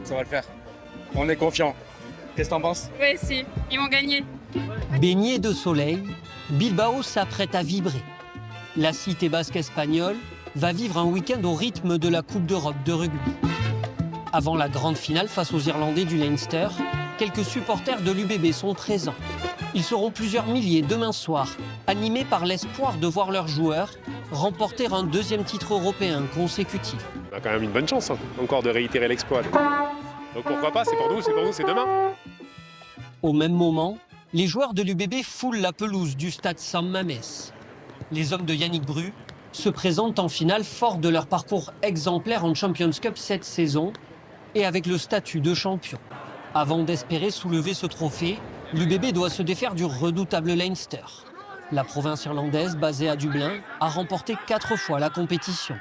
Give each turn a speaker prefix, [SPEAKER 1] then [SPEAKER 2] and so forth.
[SPEAKER 1] ça va le faire. On est confiant. Qu'est-ce que t'en penses?
[SPEAKER 2] Ouais, si, ils vont gagner.
[SPEAKER 3] Baigné de soleil, Bilbao s'apprête à vibrer. La cité basque espagnole va vivre un week-end au rythme de la Coupe d'Europe de rugby. Avant la grande finale face aux Irlandais du Leinster, quelques supporters de l'UBB sont présents. Ils seront plusieurs milliers demain soir, animés par l'espoir de voir leurs joueurs remporter un deuxième titre européen consécutif.
[SPEAKER 4] On a quand même une bonne chance encore de réitérer l'exploit. Donc pourquoi pas, c'est pour nous, c'est demain.
[SPEAKER 3] Au même moment, les joueurs de l'UBB foulent la pelouse du stade San Mamés. Les hommes de Yannick Bru se présentent en finale forts de leur parcours exemplaire en Champions Cup cette saison et avec le statut de champion. Avant d'espérer soulever ce trophée, l'UBB doit se défaire du redoutable Leinster. La province irlandaise, basée à Dublin, a remporté 4 fois la compétition.